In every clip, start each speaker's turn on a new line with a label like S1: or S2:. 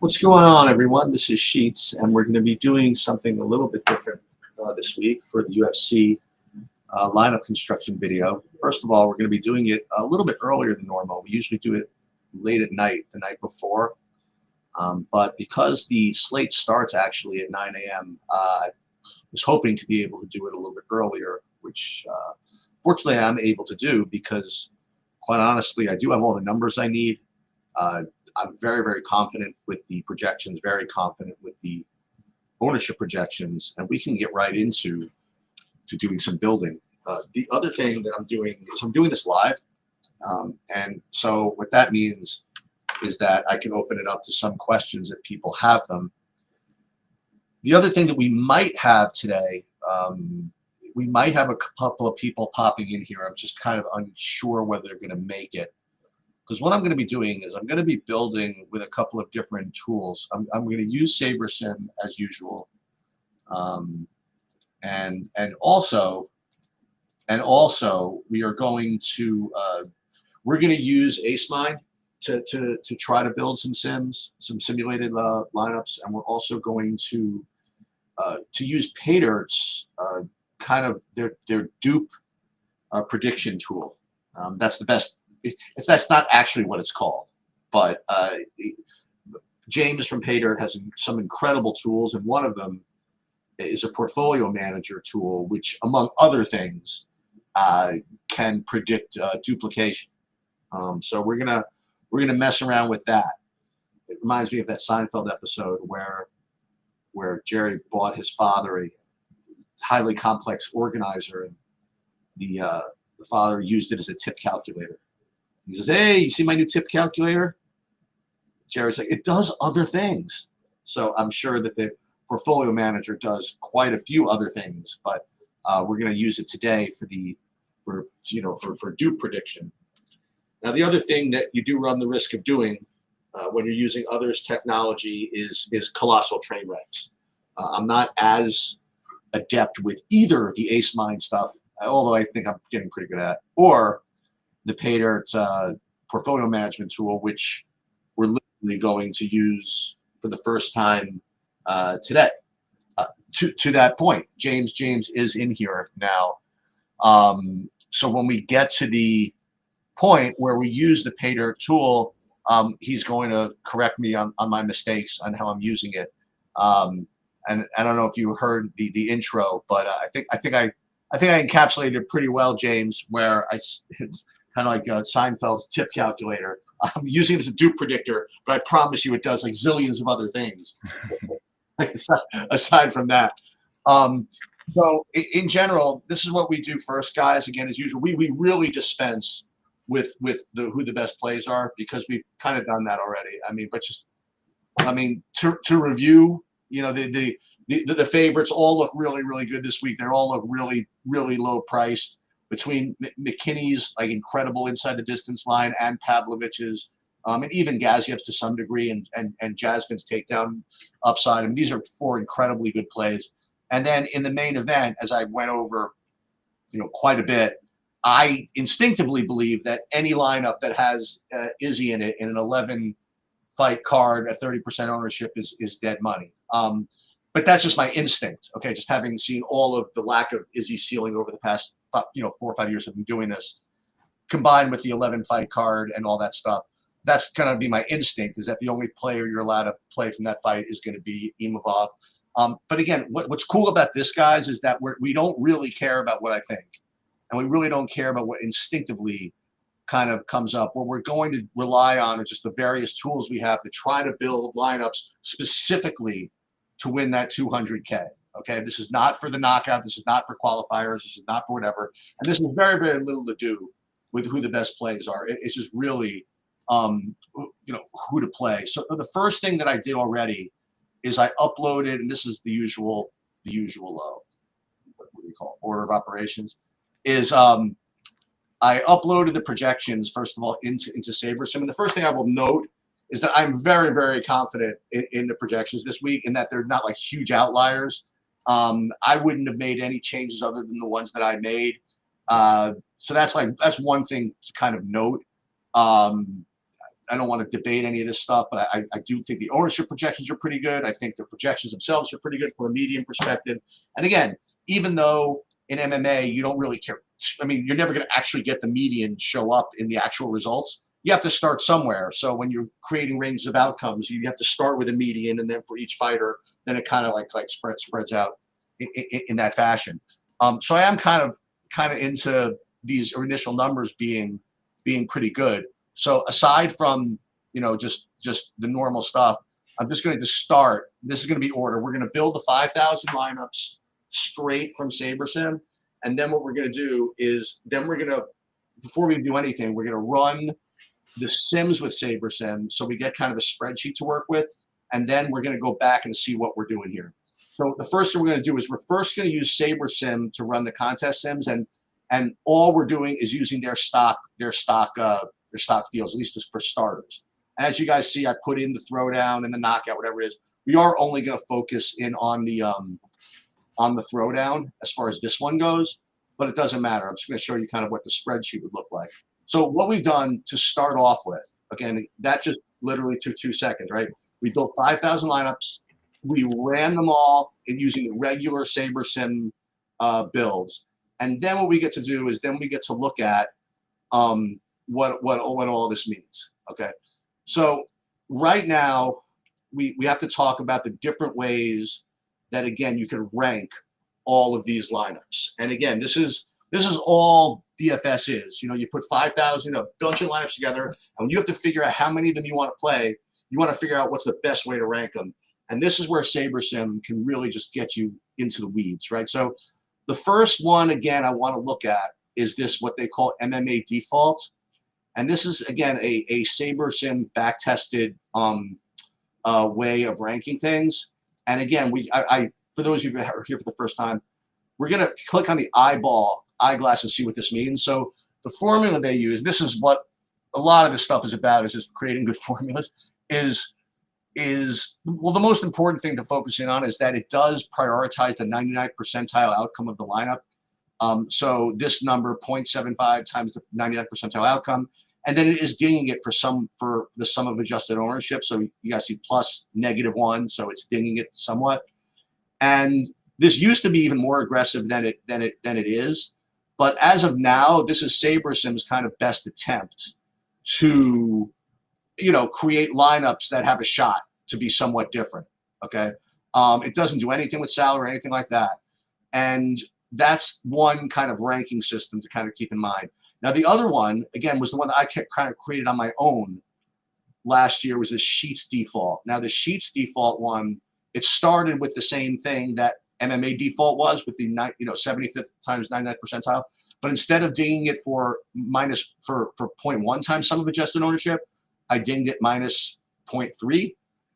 S1: What's going on, everyone? This is Sheets, and we're going to be doing something a little bit different this week for the UFC lineup construction video. First of all, we're going to be doing it a little bit earlier than normal. We usually do it late at night, the night before. But because the slate starts actually at 9 a.m., I was hoping to be able to do it a little bit earlier, which fortunately I'm able to do because, quite honestly, I do have all the numbers I need. I'm very, very confident with the projections, very confident with the ownership projections, and we can get right into doing some building. The other thing that I'm doing is I'm doing this live, and so what that means is that I can open it up to some questions if people have them. The other thing that we might have today, we might have a couple of people popping in here. I'm just kind of unsure whether they're going to make it. Because what I'm going to be doing is I'm going to be building with a couple of different tools. I'm going to use SaberSim as usual, and also we are going to use AceMind to try to build some simulated lineups, and we're also going to use PayDirt's kind of their dupe prediction tool. That's the best. That's not actually what it's called, but James from PayDirt has some incredible tools, and one of them is a portfolio manager tool, which, among other things, can predict duplication. So we're gonna mess around with that. It reminds me of that Seinfeld episode where Jerry bought his father a highly complex organizer, and the father used it as a tip calculator. He says, "Hey, you see my new tip calculator?" Jerry's like, "It does other things." So I'm sure that the portfolio manager does quite a few other things, but we're going to use it today for dupe prediction. Now, the other thing that you do run the risk of doing when you're using others' technology is colossal train wrecks. I'm not as adept with either the AceMind stuff, although I think I'm getting pretty good at, or the PayDirt portfolio management tool, which we're literally going to use for the first time today. To that point, James is in here now. So when we get to the point where we use the PayDirt tool, he's going to correct me on my mistakes on how I'm using it. And I don't know if you heard the intro, but I think I encapsulated it pretty well, James, where it's kind of like Seinfeld's tip calculator. I'm using it as a dupe predictor, but I promise you it does like zillions of other things aside from that. So in general, this is what we do first, guys. Again, as usual, we really dispense with who the best plays are because we've kind of done that already. To review, the favorites all look really, really good this week. They all look really, really low priced. Between McKinney's like incredible inside the distance line and Pavlovich's, and even Gaziev's to some degree, and Jasmine's takedown upside. I mean, these are four incredibly good plays. And then in the main event, as I went over, quite a bit, I instinctively believe that any lineup that has Izzy in it in an 11-fight card at 30% ownership is dead money. But that's just my instinct. Okay, just having seen all of the lack of Izzy ceiling over the past 4 or 5 years of been doing this, combined with the 11-fight card and all that stuff, that's going to be my instinct, is that the only player you're allowed to play from that fight is going to be Imavov. But again, what's cool about this, guys, is that we don't really care about what I think. And we really don't care about what instinctively kind of comes up. What we're going to rely on are just the various tools we have to try to build lineups specifically to win that 200K. Okay, this is not for the knockout. This is not for qualifiers. This is not for whatever. And this is very, very little to do with who the best plays are. It's just really, who to play. So the first thing that I did already is I uploaded, and this is the usual, what do you call it, order of operations, is I uploaded the projections, first of all, into SaberSim. And the first thing I will note is that I'm very, very confident in the projections this week, and that they're not like huge outliers. I wouldn't have made any changes other than the ones that I made. So that's one thing to kind of note. don't want to debate any of this stuff, but I do think the ownership projections are pretty good. I think the projections themselves are pretty good from a median perspective. And again, even though in MMA you don't really care, I mean, you're never going to actually get the median show up in the actual results. You have to start somewhere. So when you're creating ranges of outcomes, you have to start with a median, and then for each fighter, then it kind of like spreads out in that fashion. So I am kind of into these initial numbers being pretty good. So aside from, you know, just the normal stuff, I'm just going to start. This is going to be order. We're going to build the 5,000 lineups straight from SaberSim, and then what we're going to do is then we're going to, before we do anything, we're going to run the sims with SaberSim, so we get kind of a spreadsheet to work with, and then we're going to go back and see what we're doing here. So the first thing we're going to do is we're first going to use SaberSim to run the contest sims, and all we're doing is using their stock fields, at least just for starters. And as you guys see, I put in the throwdown and the knockout, whatever it is. We are only going to focus in on the throwdown as far as this one goes, but it doesn't matter. I'm just going to show you kind of what the spreadsheet would look like. So what we've done to start off with, again, that just literally took 2 seconds, right? We built 5,000 lineups. We ran them all using the regular SaberSim builds. And then what we get to do is then we get to look at what all this means, okay? So right now, we have to talk about the different ways that, again, you can rank all of these lineups. And again, this is all DFS is. You know, you put 5,000, a bunch of lineups together, and you have to figure out how many of them you want to play. You want to figure out what's the best way to rank them. And this is where SaberSim can really just get you into the weeds, right? So the first one, again, I want to look at is this, what they call MMA default. And this is, again, a SaberSim back-tested way of ranking things. And again, for those of you who are here for the first time, we're going to click on the eyeglass and see what this means. So the formula they use, this is what a lot of this stuff is about, is just creating good formulas, well, the most important thing to focus in on is that it does prioritize the 99th percentile outcome of the lineup. So this number, 0.75 times the 99th percentile outcome, and then it is dinging it for the sum of adjusted ownership. So you guys see plus -1, so it's dinging it somewhat. And this used to be even more aggressive than it is, but as of now, this is SaberSim's kind of best attempt to, you know, create lineups that have a shot to be somewhat different. Okay, it doesn't do anything with salary or anything like that, and that's one kind of ranking system to kind of keep in mind. Now, the other one, again, was the one that I kind of created on my own last year, was the Sheets default. Now, the Sheets default one, it started with the same thing that MMA default was, with the 75th times 99th percentile, but instead of dinging it for 0.1 times sum of adjusted ownership, I dinged it -0.3.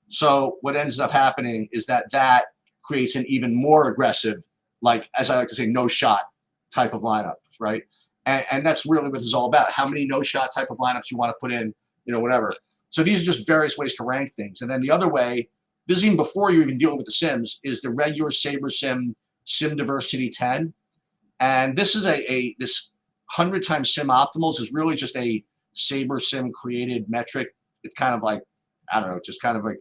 S1: So what ends up happening is that creates an even more aggressive, like, as I like to say, no shot type of lineup, right? And that's really what this is all about. How many no shot type of lineups you want to put in, you know, whatever. So these are just various ways to rank things. And then the other way, this is even before you're even dealing with the sims, is the regular SaberSim Sim Diversity 10. And this is this 100 times sim optimals is really just a SaberSim created metric. It's kind of like, I don't know, just kind of like,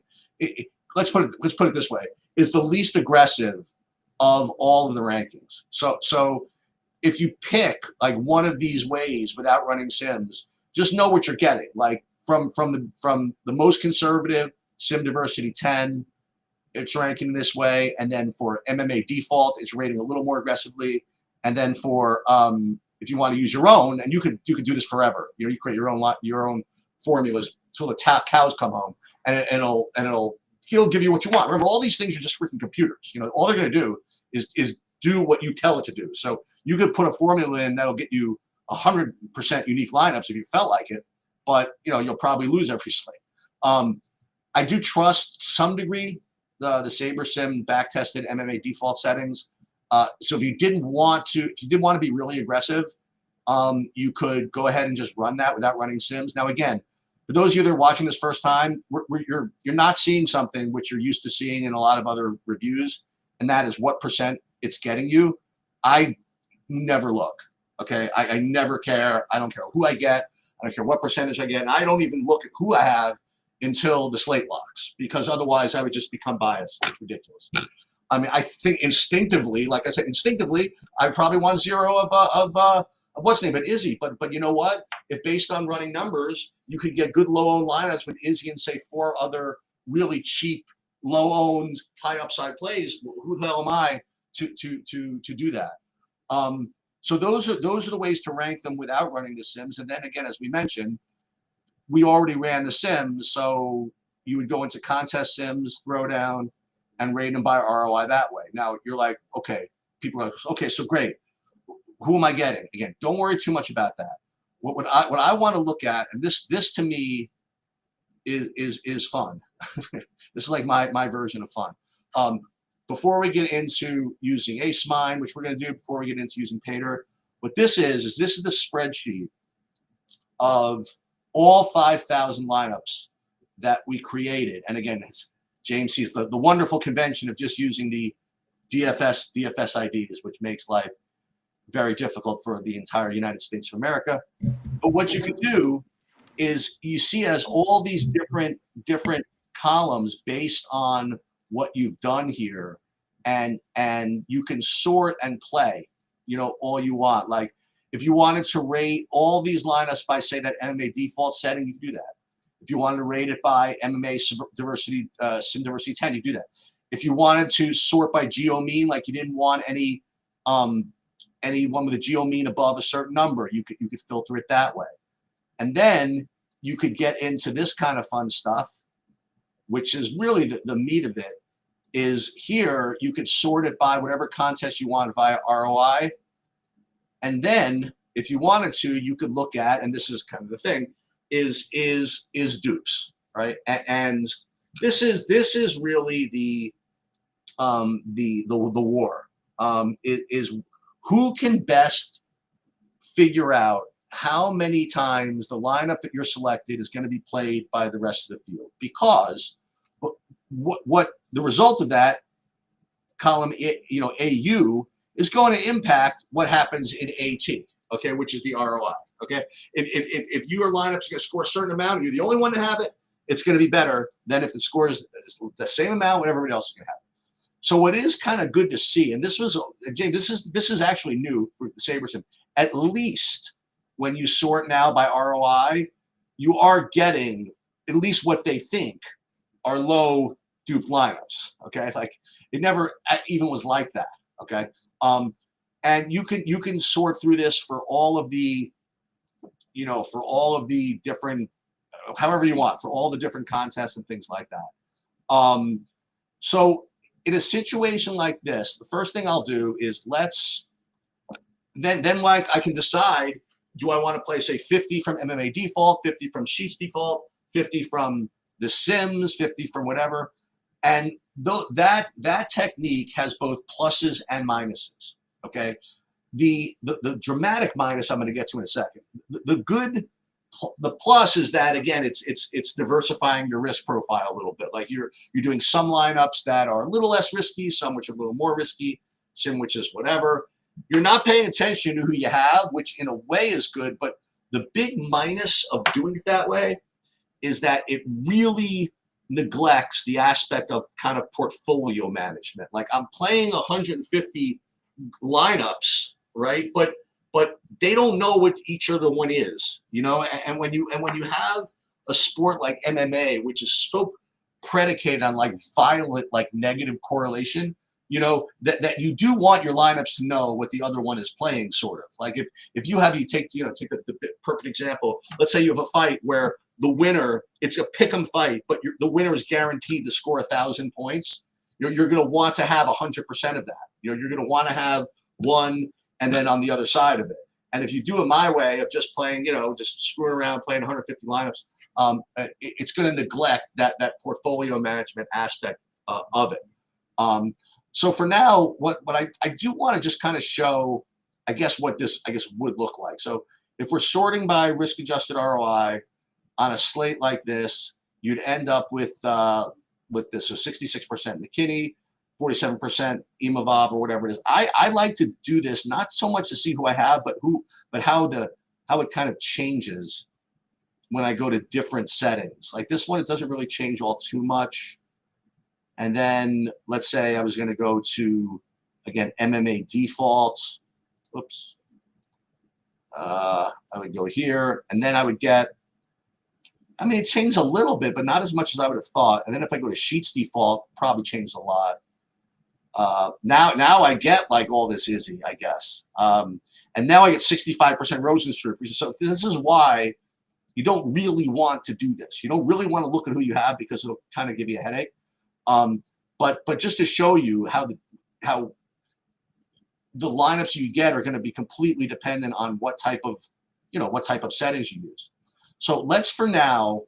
S1: let's put it this way, is the least aggressive of all of the rankings. So if you pick like one of these ways without running sims, just know what you're getting. Like from the most conservative Sim Diversity 10, it's ranking this way, and then for MMA default, it's rating a little more aggressively, and then for if you want to use your own, and you could do this forever. You know, you create your own formulas till the cows come home, and it'll give you what you want. Remember, all these things are just freaking computers. You know, all they're going to do is do what you tell it to do. So you could put a formula in that'll get you 100% unique lineups if you felt like it, but you know, you'll probably lose every slate. I do trust some degree the SaberSim back-tested MMA default settings. So if you did want to be really aggressive, you could go ahead and just run that without running sims. Now, again, for those of you that are watching this first time, you're not seeing something which you're used to seeing in a lot of other reviews, and that is what percent it's getting you. I never look. Okay, I never care. I don't care who I get. I don't care what percentage I get. And I don't even look at who I have until the slate locks, because otherwise I would just become biased. It's ridiculous. I mean, I think instinctively, like I said, instinctively, I probably want zero of what's name, but Izzy. But you know what? If based on running numbers, you could get good low-owned lineups with Izzy and say 4 other really cheap, low-owned, high upside plays, who the hell am I to do that? So those are the ways to rank them without running the sims. And then again, as we mentioned, we already ran the sims, so you would go into contest sims, throwdown, and rate them by ROI that way. Now you're like, okay, people are like, okay, so great. Who am I getting? Again, don't worry too much about that. What I want to look at, and this to me is fun. This is like my version of fun. Before we get into using Ace Mine, which we're going to do before we get into using Pater, what this is this is the spreadsheet of all 5,000 lineups that we created. And again, as James sees the wonderful convention of just using the DFS IDs, which makes life very difficult for the entire United States of America. But what you could do is you see it as all these different columns based on what you've done here, and you can sort and play, all you want. Like if you wanted to rate all these lineups by, say, that MMA default setting, you can do that. If you wanted to rate it by MMA diversity, sim diversity 10, you do that. If you wanted to sort by geo mean, like you didn't want any one with a geo mean above a certain number, you could filter it that way. And then you could get into this kind of fun stuff, which is really the meat of it. Is here you could sort it by whatever contest you want via ROI. And then if you wanted to, you could look at, and this is kind of the thing, is dupes, right? And this is really the war. It is who can best figure out how many times the lineup that you're selected is going to be played by the rest of the field, because what the result of that column, AU, is going to impact what happens in AT, okay, which is the ROI, okay? If your lineup's going to score a certain amount and you're the only one to have it, it's going to be better than if it scores the same amount when everybody else is going to have it. So what is kind of good to see, and this was, James, this is actually new for the SaberSim, at least when you sort now by ROI, you are getting at least what they think are low dupe lineups, okay? Like it never even was like that, okay? And you can sort through this for all of the, for all of the different, however you want, for all the different contests and things like that. So in a situation like this, the first thing I'll do is then like I can decide, do I want to play, say, 50 from MMA default, 50 from Sheets default, 50 from the Sims, 50 from whatever. And that technique has both pluses and minuses, okay? The dramatic minus I'm going to get to in a second. The plus is that, again, it's diversifying your risk profile a little bit. Like you're doing some lineups that are a little less risky, some which are a little more risky, some which is whatever. You're not paying attention to who you have, which in a way is good, but the big minus of doing it that way is that it really neglects the aspect of kind of portfolio management. Like I'm playing 150 lineups, right? But they don't know what each other one is, and when you have a sport like MMA, which is so predicated on like violent, like negative correlation, that you do want your lineups to know what the other one is playing, sort of. Like if you take the perfect example, let's say you have a fight where the winner, it's a pick'em fight, but the winner is guaranteed to score 1,000 points. You're going to want to have 100% of that. You're going to want to have one and then on the other side of it. And if you do it my way of just playing, just screwing around, playing 150 lineups, it's going to neglect that portfolio management aspect of it. So for now, what I do want to just kind of show, what this would look like. So if we're sorting by risk-adjusted ROI on a slate like this, you'd end up with this. So 66% McKinney, 47% Imavov, or whatever it is. I like to do this not so much to see who I have, but how it kind of changes when I go to different settings. Like this one, it doesn't really change all too much. And then let's say I was going to go to, again, MMA defaults. Oops. I would go here, and then I would get, I mean, it changed a little bit, but not as much as I would have thought. And then if I go to Sheets default, probably changed a lot. Now I get like all this Izzy, I guess. And now I get 65% Rosenstruck. So this is why you don't really want to do this. You don't really want to look at who you have because it'll kind of give you a headache. But just to show you how the lineups you get are going to be completely dependent on what type of settings you use. So let's for now,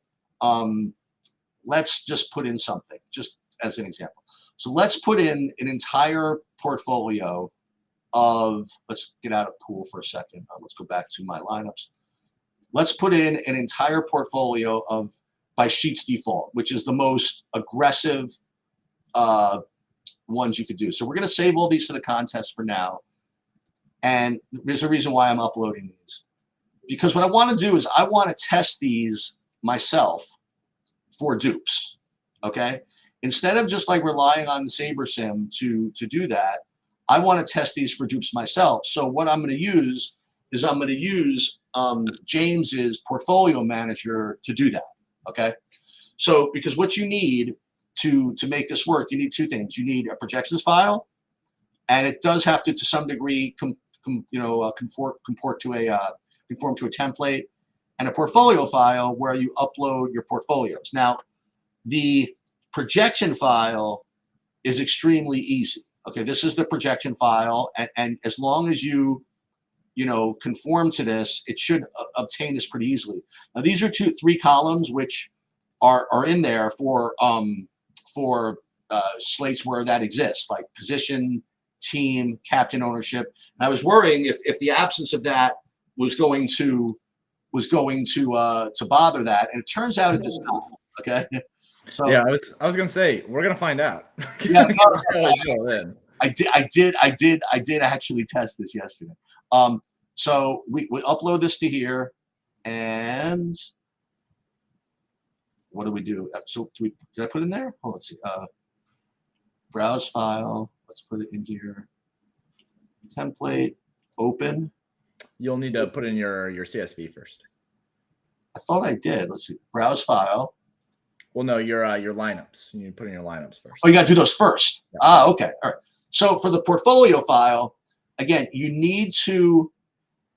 S1: let's just put in something just as an example. So let's put in an entire portfolio of, let's get out of pool for a second. Let's go back to my lineups. Let's put in an entire portfolio of by Sheets default, which is the most aggressive ones you could do. So we're going to save all these to the contest for now. And there's a reason why I'm uploading these. Because what I want to do is I want to test these myself for dupes, okay? Instead of just like relying on the SaberSim to do that, I want to test these for dupes myself. So what I'm going to use is I'm going to use James's portfolio manager to do that, okay? So because what you need to make this work, you need two things. You need a projections file, and it does have to some degree conform to a template, and a portfolio file where you upload your portfolios. Now, the projection file is extremely easy. Okay, this is the projection file, and as long as you conform to this, it should obtain this pretty easily. Now, these are three columns which are in there for slates where that exists, like position, team, captain ownership. And I was worrying if the absence of that was going to bother that, and it turns out it does not. Okay. So
S2: yeah, I was gonna say we're gonna find out.
S1: Yeah, I did actually test this yesterday. So we upload this to here, and what do we do? So did I put it in there? Oh, let's see. Browse file. Let's put it in here. Template. Open.
S2: You'll need to put in your CSV first.
S1: I thought I did. Let's see. Browse file.
S2: Well, no, your lineups. You need to put in your lineups first.
S1: Oh, you got to do those first. Yeah. Okay. All right. So for the portfolio file, again, you need to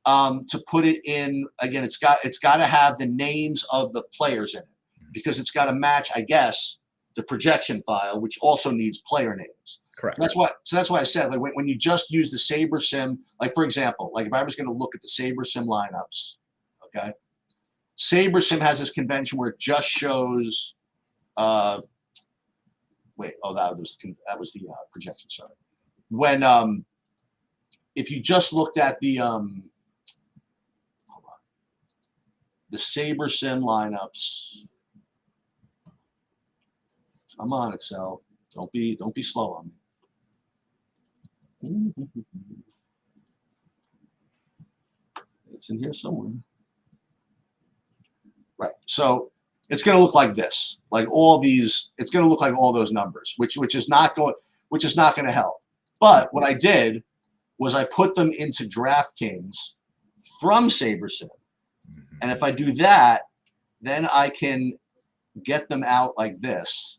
S1: put it in. Again, it's got to have the names of the players in it, because it's got to match, I guess, the projection file, which also needs player names.
S2: Correct.
S1: That's why I said, like, when you just use the SaberSim, like for example, like if I was going to look at the SaberSim lineups, okay, SaberSim has this convention where it just shows. Wait, oh, that was the projection. Sorry. When if you just looked at the SaberSim lineups. Come on, Excel. Don't be slow on me. It's in here somewhere. Right. So it's going to look like this. Like all these, it's going to look like all those numbers, which is not going to help. But what I did was I put them into DraftKings from SaberSim. And if I do that, then I can get them out like this.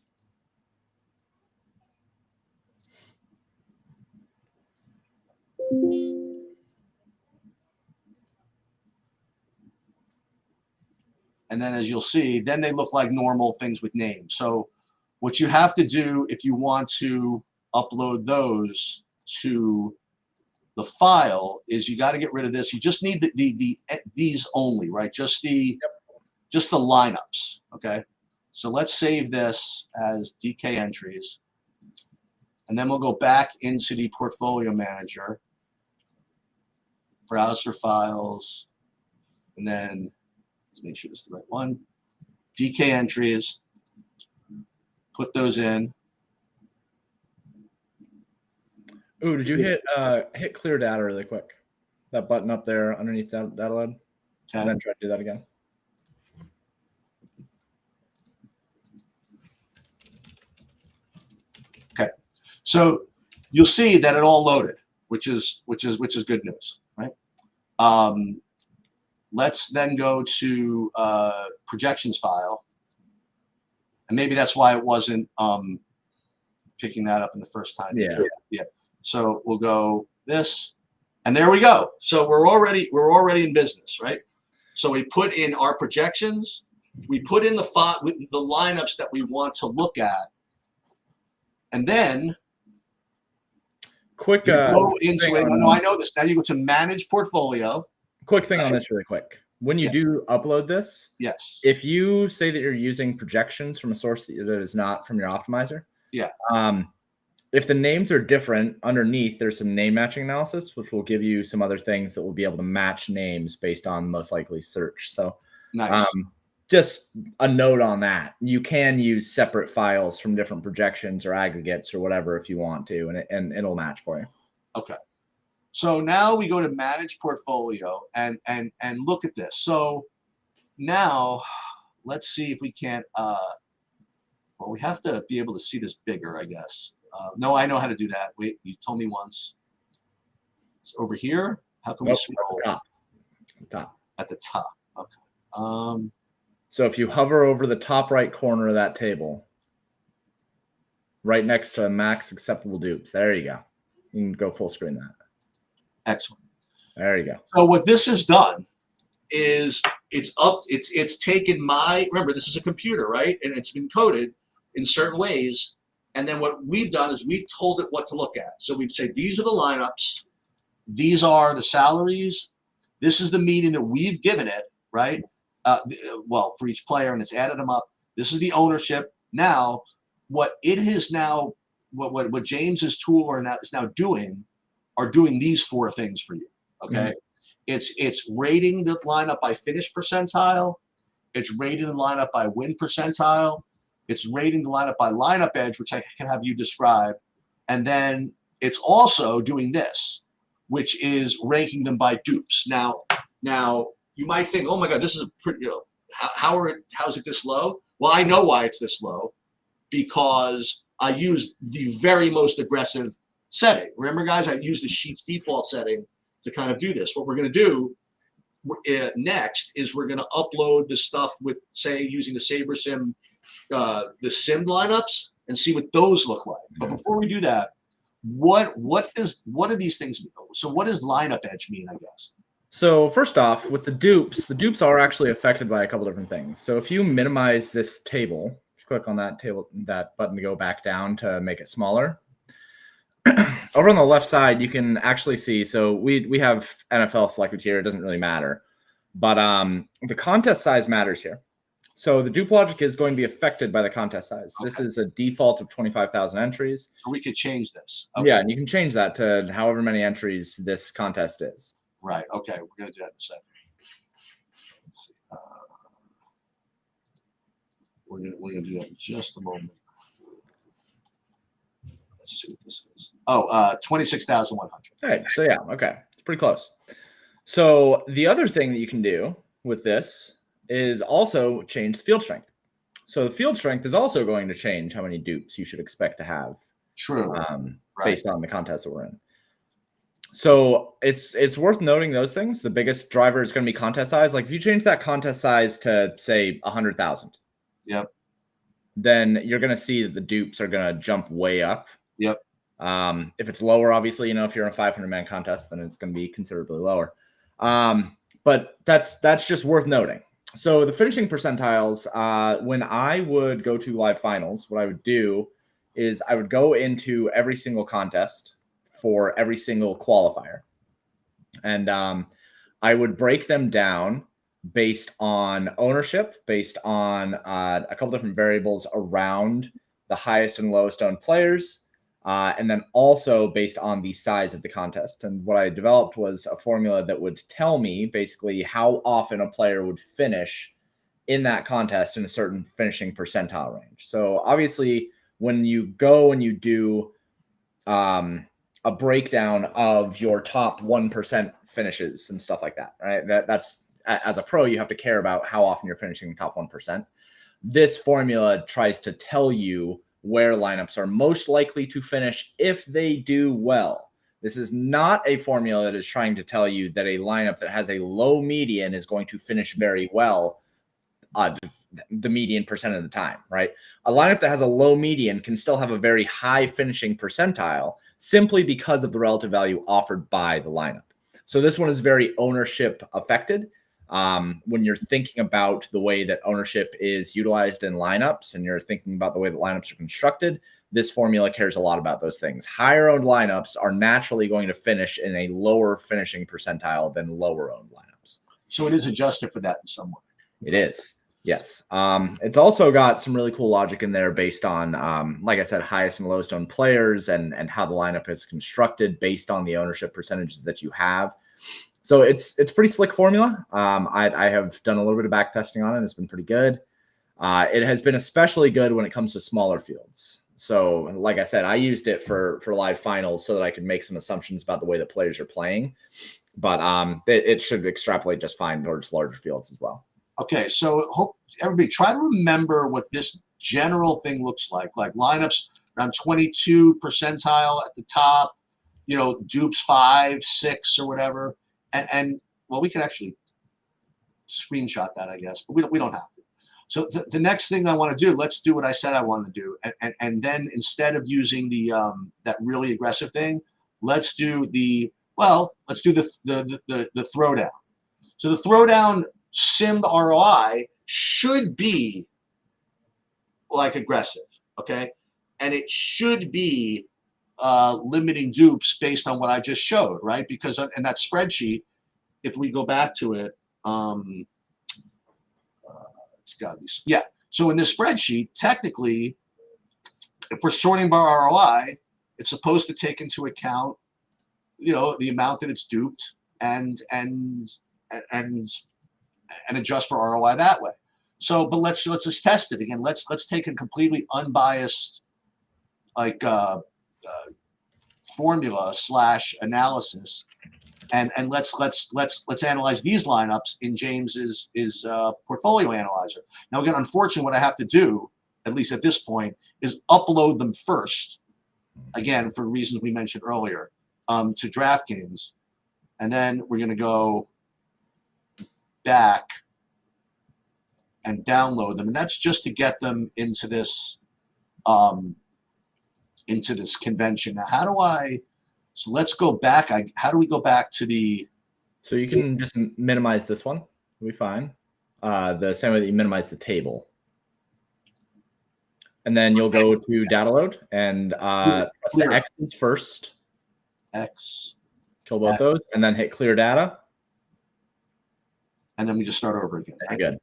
S1: And then as you'll see, then they look like normal things with names. So what you have to do if you want to upload those to the file is you got to get rid of this. You just need these only, right? Just the lineups, okay? So let's save this as DK entries. And then we'll go back into the portfolio manager, browser files, and then let's make sure this is the right one. DK entries, put those in.
S2: Ooh, did you hit clear data really quick? That button up there underneath that data load?
S1: Okay.
S2: And then try to do that again.
S1: So you'll see that it all loaded, which is good news, right? Let's then go to projections file, and maybe that's why it wasn't picking that up in the first time. Yeah. So we'll go this, and there we go. So we're already in business, right? So we put in our projections, we put in the lineups that we want to look at, and then
S2: quick
S1: go into it. No, I know this. Now you go to manage portfolio.
S2: Quick thing on this really quick. When you do upload this,
S1: yes,
S2: if you say that you're using projections from a source that is not from your optimizer, if the names are different, underneath there's some name matching analysis, which will give you some other things that will be able to match names based on most likely search. So
S1: nice.
S2: Just a note on that. You can use separate files from different projections or aggregates or whatever if you want to, and it'll match for you.
S1: Okay. So now we go to manage portfolio and look at this. So now let's see if we can't, well, we have to be able to see this bigger, I guess. No, I know how to do that. Wait, you told me once. It's over here. How can we scroll?
S2: Top.
S1: At the top. Okay.
S2: So if you hover over the top right corner of that table, right next to max acceptable dupes, there you go. You can go full screen that.
S1: Excellent.
S2: There you go.
S1: So what this has done is it's taken remember, this is a computer, right? And it's been coded in certain ways. And then what we've done is we've told it what to look at. So we've said, these are the lineups. These are the salaries. This is the meaning that we've given it, right? Well, for each player, and it's added them up. This is the ownership. Now, what it is now, what James's tool is now doing, are doing these four things for you. Okay, it's rating the lineup by finish percentile. It's rating the lineup by win percentile. It's rating the lineup by lineup edge, which I can have you describe, and then it's also doing this, which is ranking them by dupes. Now you might think, oh my God, this is a pretty. How is it this low? Well, I know why it's this low, because I used the very most aggressive setting. Remember, guys, I used the Sheets default setting to kind of do this. What we're going to do next is we're going to upload the stuff with, say, using the SaberSim, the sim lineups, and see what those look like. But before we do that, what do these things mean? So what does lineup edge mean, I guess?
S2: So first off, with the dupes are actually affected by a couple different things. So if you minimize this table, click on that button to go back down to make it smaller. Over on the left side, you can actually see, so we have NFL selected here. It doesn't really matter. But the contest size matters here. So the dupe logic is going to be affected by the contest size. Okay. This is a default of 25,000 entries.
S1: So we could change this. Okay.
S2: Yeah, and you can change that to however many entries this contest is.
S1: Right. Okay. We're going to do that in a second. Let's see. We're going to do that in just a moment. Let's see what this is. Oh, 26,100.
S2: Hey, so yeah, okay. It's pretty close. So the other thing that you can do with this is also change the field strength. So the field strength is also going to change how many dupes you should expect to have.
S1: True.
S2: Based on the contest that we're in. So it's worth noting those things. The biggest driver is going to be contest size. Like if you change that contest size to say 100,000.
S1: Yep.
S2: Then you're going to see that the dupes are going to jump way up.
S1: Yep.
S2: If it's lower, obviously, if you're in a 500-man contest, then it's going to be considerably lower. But that's just worth noting. So the finishing percentiles, when I would go to live finals, what I would do is I would go into every single contest for every single qualifier. And I would break them down based on ownership, based on a couple different variables around the highest and lowest owned players, and then also based on the size of the contest. And what I developed was a formula that would tell me basically how often a player would finish in that contest in a certain finishing percentile range. So obviously, when you go and you do a breakdown of your top 1% finishes and stuff like that, right? That's as a pro, you have to care about how often you're finishing the top 1%. This formula tries to tell you where lineups are most likely to finish if they do well. This is not a formula that is trying to tell you that a lineup that has a low median is going to finish very well the median percent of the time, right? A lineup that has a low median can still have a very high finishing percentile simply because of the relative value offered by the lineup. So this one is very ownership affected. When you're thinking about the way that ownership is utilized in lineups and you're thinking about the way that lineups are constructed, this formula cares a lot about those things. Higher owned lineups are naturally going to finish in a lower finishing percentile than lower owned lineups.
S1: So it is adjusted for that in some way.
S2: It is. Yes. It's also got some really cool logic in there based on, like I said, highest and lowest owned players and how the lineup is constructed based on the ownership percentages that you have. So it's pretty slick formula. I have done a little bit of back testing on it. It's been pretty good. It has been especially good when it comes to smaller fields. So like I said, I used it for live finals so that I could make some assumptions about the way that players are playing. But it should extrapolate just fine towards larger fields as well.
S1: Okay, so hope everybody try to remember what this general thing looks like lineups around 22 percentile at the top, you know, dupes 5, 6 or whatever. And well, we could actually screenshot that, I guess, but we don't have to. So the next thing I want to do, let's do what I said I want to do. And then instead of using the that really aggressive thing, let's do the throwdown. So the throwdown simmed ROI should be like aggressive, okay? And it should be limiting dupes based on what I just showed, right? Because in that spreadsheet, if we go back to it, it's got to be, yeah. So in this spreadsheet, technically, if we're sorting by ROI, it's supposed to take into account, you know, the amount that it's duped and adjust for ROI that way. So, but let's just test it again. Let's take a completely unbiased formula / analysis, and let's analyze these lineups in James's portfolio analyzer. Now again, unfortunately, what I have to do, at least at this point, is upload them first, again for reasons we mentioned earlier, to DraftKings, and then we're going to go back and download them, and that's just to get them into this convention. Now, how do I? So let's go back. How do we go back to the?
S2: So you can just minimize this one. It'll be fine. The same way that you minimize the table, and then you'll go to data load and press the X's first.
S1: X.
S2: Kill both those, and then hit clear data.
S1: And then we just start over again.
S2: Right? Good.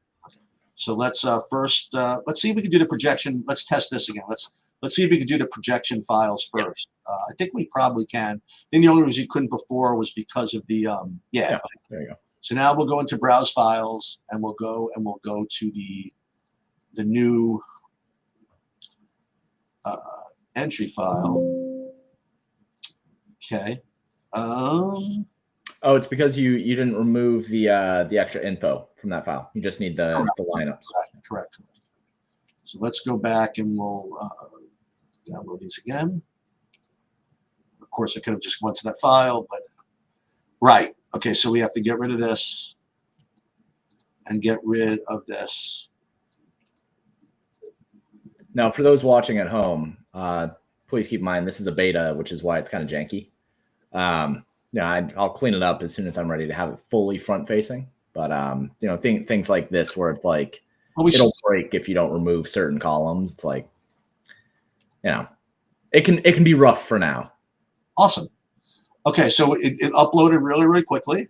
S1: So let's first let's see if we can do the projection. Let's test this again. Let's see if we can do the projection files first. I think we probably can. I think the only reason you couldn't before was because of the yeah.
S2: There you go.
S1: So now we'll go into browse files and we'll go to the new entry file. Okay.
S2: Oh, it's because you didn't remove the extra info from that file. You just need the lineups.
S1: Correct. So let's go back and we'll download these again. Of course, I could have just went to that file, but right. Okay, so we have to get rid of this and get rid of this.
S2: Now, for those watching at home, please keep in mind this is a beta, which is why it's kind of janky. Yeah, I'll clean it up as soon as I'm ready to have it fully front facing. But you know, things like this where it's like it'll break if you don't remove certain columns. It's like, you know, it can be rough for now.
S1: Awesome. Okay, so it uploaded really, really quickly.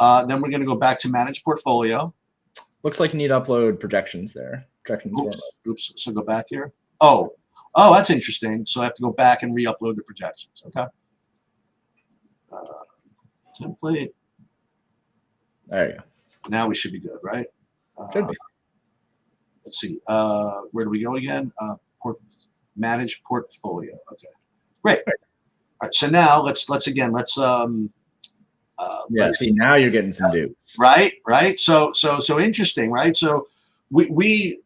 S1: Then we're going to go back to manage portfolio.
S2: Looks like you need to upload projections there. Projections.
S1: Oops. So go back here. Oh, that's interesting. So I have to go back and re-upload the projections. Okay. Template.
S2: There you go.
S1: Now we should be good, right?
S2: Should be.
S1: Let's see. Where do we go again? Manage portfolio. Okay. Great. All right. So now let's see.
S2: Now you're getting some dupes.
S1: Right. So interesting, right? So we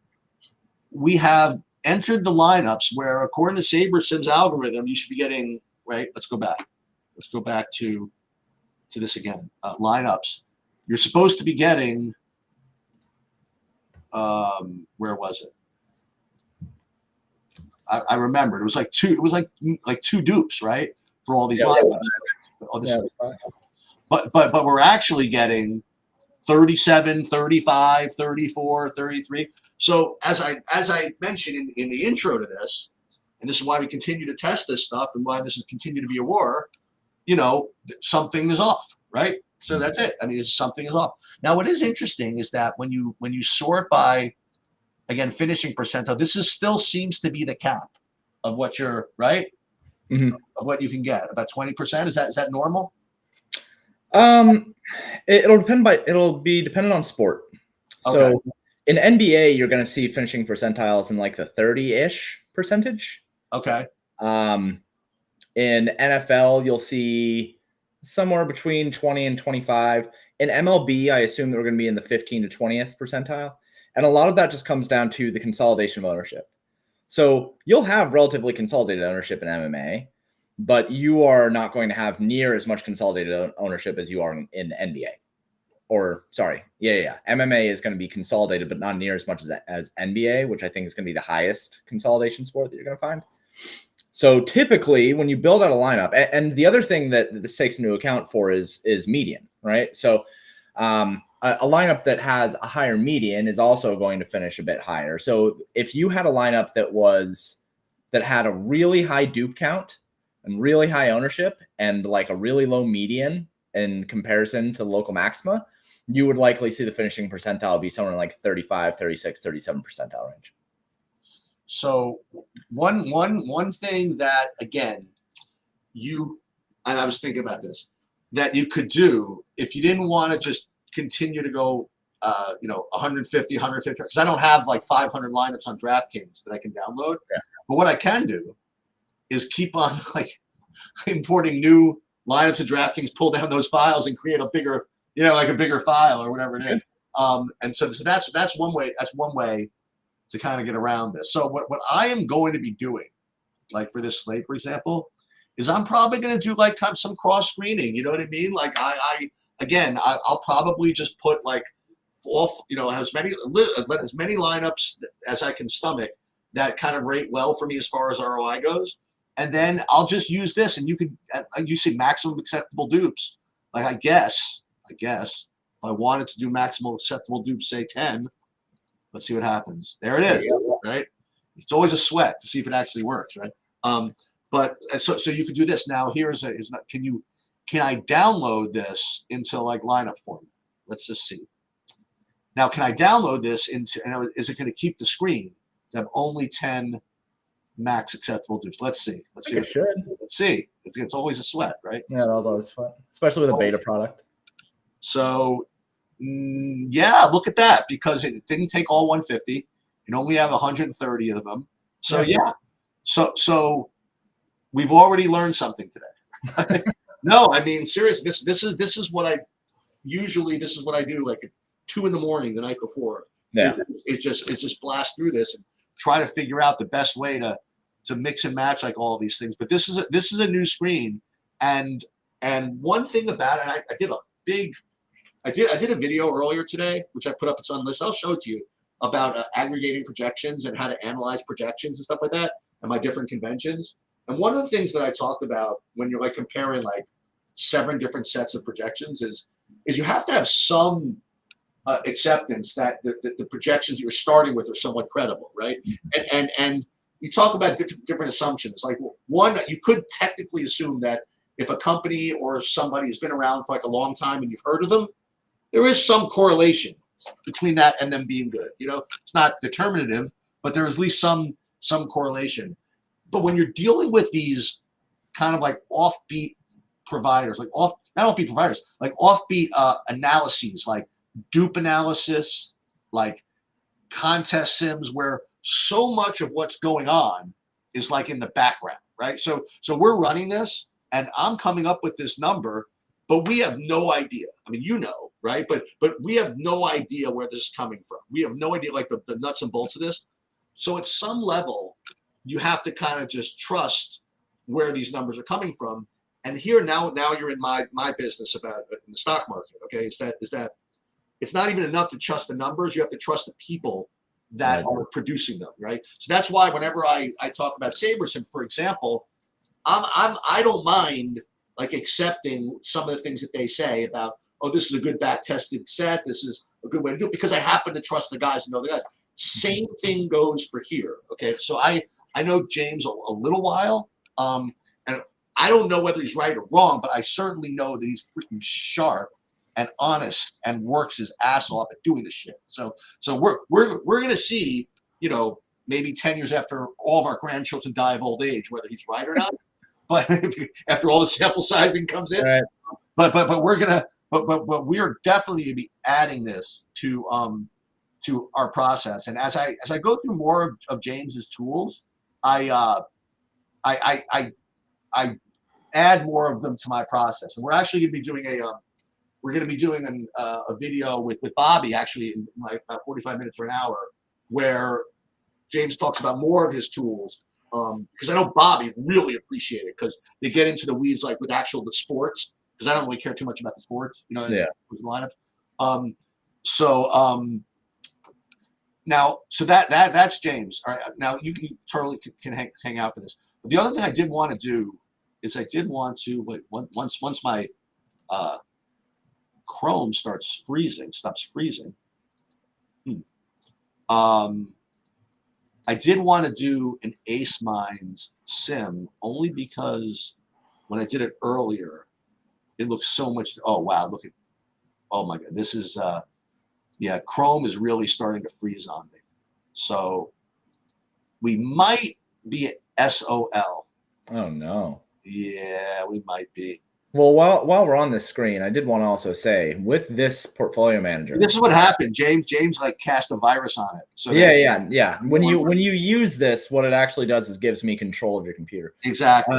S1: have entered the lineups where, according to SaberSim's algorithm, you should be getting, right? Let's go back. Let's go back to this again. Lineups. You're supposed to be getting, where was it? I remembered. It was like two. It was like two dupes, right? For all these lineups. All this, but we're actually getting 37, 35, 34, 33. So as I mentioned in the intro to this, and this is why we continue to test this stuff and why this has continued to be a war, you know, something is off, right? So that's it. I mean, something is off. Now, what is interesting is that when you sort by, again, finishing percentile, this is still seems to be the cap of what you're, right?
S2: Mm-hmm.
S1: Of what you can get. About 20%. Is that normal?
S2: It'll be dependent on sport. So
S1: Okay.
S2: in NBA, you're going to see finishing percentiles in like the 30-ish percentage.
S1: Okay.
S2: In NFL, you'll see somewhere between 20 and 25. In MLB, I assume that we're going to be in the 15 to 20th percentile. And a lot of that just comes down to the consolidation of ownership. So you'll have relatively consolidated ownership in MMA, but you are not going to have near as much consolidated ownership as you are in the NBA. Or, sorry, yeah. MMA is going to be consolidated, but not near as much as NBA, which I think is going to be the highest consolidation sport that you're going to find. So typically, when you build out a lineup, and the other thing that this takes into account for is median, right? So a lineup that has a higher median is also going to finish a bit higher. So if you had a lineup that had a really high dupe count and really high ownership and like a really low median in comparison to local maxima, you would likely see the finishing percentile be somewhere like 35, 36, 37 percentile range.
S1: So one thing that, again, and I was thinking about this, that you could do if you didn't want to just continue to go, 150, because I don't have like 500 lineups on DraftKings that I can download.
S2: Yeah.
S1: But what I can do is keep on like importing new lineups of DraftKings, pull down those files and create a bigger, like a bigger file or whatever it is. And so that's one way. That's one way to kind of get around this. So what I am going to be doing, like for this slate, for example, is I'm probably going to do like some cross screening. You know what I mean? Like I'll probably just put like off, as many lineups as I can stomach that kind of rate well for me as far as ROI goes. And then I'll just use this, and you see maximum acceptable dupes. Like I guess if I wanted to do maximum acceptable dupes, say 10, let's see what happens. There it is, right? It's always a sweat to see if it actually works, right? But so you could do this. Now can I download this into like lineup format? Let's just see. Now, can I download this into, and is it going to keep the screen to have only 10 max acceptable dupes? Let's see.
S2: Let's see.
S1: It's always a sweat, right?
S2: Yeah, that was always fun, especially with a beta product.
S1: So, yeah, look at that, because it didn't take all 150. You only have 130 of them. So yeah. So we've already learned something today. No, I mean, seriously, this is what I do like at 2 a.m. the night before.
S2: Yeah.
S1: It's just blast through this and try to figure out the best way to mix and match like all these things. But this is a new screen, and one thing about it, I did a video earlier today, which I put up. It's on list. I'll show it to you about aggregating projections and how to analyze projections and stuff like that, and my different conventions. And one of the things that I talked about when you're like comparing like 7 different sets of projections is you have to have some acceptance that the projections you're starting with are somewhat credible, right? And you talk about different assumptions. Like one, you could technically assume that if a company or somebody has been around for like a long time and you've heard of them, there is some correlation between that and them being good. It's not determinative, but there is at least some correlation. But when you're dealing with these kind of like offbeat providers, like not offbeat providers, like offbeat analyses, like dupe analysis, like contest sims, where so much of what's going on is like in the background, right? So we're running this, and I'm coming up with this number, but we have no idea. I mean, right? But we have no idea where this is coming from. We have no idea, like the nuts and bolts of this. So at some level, you have to kind of just trust where these numbers are coming from. And here now you're in my business about in the stock market. Okay, is that it's not even enough to trust the numbers. You have to trust the people that are producing them, right? So that's why whenever I talk about Saberson, for example, I don't mind like accepting some of the things that they say about, oh, this is a good back tested set, this is a good way to do it, because I happen to trust the guys and know the guys. Same thing goes for here. Okay, so I know James a little while, and I don't know whether he's right or wrong, but I certainly know that he's freaking sharp and honest and works his ass off at doing this shit. So we're gonna see, you know, maybe 10 years after all of our grandchildren die of old age, whether he's right or not. But after all the sample sizing comes in,
S2: right.
S1: but we're gonna but we are definitely gonna be adding this to our process. And as I go through more of James's tools, I add more of them to my process. And we're actually gonna be doing a video with Bobby, actually in like about 45 minutes or an hour, where James talks about more of his tools. Because I know Bobby really appreciate it, because they get into the weeds like with the sports, because I don't really care too much about the sports, you know,
S2: Yeah.
S1: the lineups. Now, so that's James. All right, now you totally can hang out for this. But the other thing I did want to do is once my Chrome stops freezing. I did want to do an Ace Mines sim, only because when I did it earlier, it looks so much. Oh wow, oh my god, this is yeah, Chrome is really starting to freeze on me. So we might be at SOL.
S2: Oh no.
S1: Yeah, we might be.
S2: Well, while we're on this screen, I did want to also say, with this portfolio manager,
S1: This is what happened. James like cast a virus on it. So
S2: yeah. When you use this, what it actually does is gives me control of your computer.
S1: Exactly.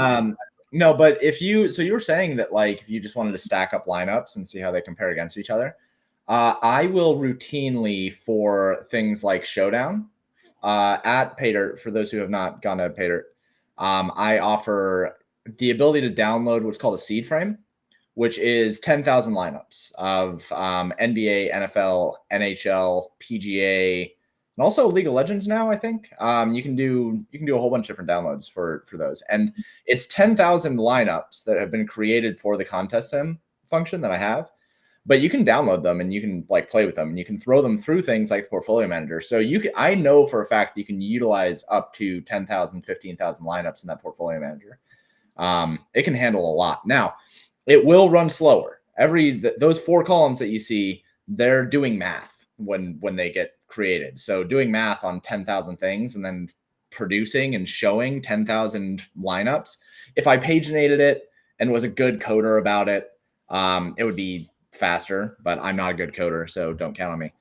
S2: No, but you were saying that, like, if you just wanted to stack up lineups and see how they compare against each other, I will routinely, for things like Showdown at Paydirt, for those who have not gone to Paydirt, I offer the ability to download what's called a seed frame, which is 10,000 lineups of NBA, NFL, NHL, PGA, and also League of Legends now, I think. You can do a whole bunch of different downloads for those. And it's 10,000 lineups that have been created for the contest sim function that I have. But you can download them and you can like play with them, and you can throw them through things like the portfolio manager. So I know for a fact that you can utilize up to 10,000, 15,000 lineups in that portfolio manager. It can handle a lot. Now, it will run slower. Those 4 columns that you see, they're doing math when they get created. So doing math on 10,000 things and then producing and showing 10,000 lineups. If I paginated it and was a good coder about it, it would be faster, but I'm not a good coder, so don't count on me.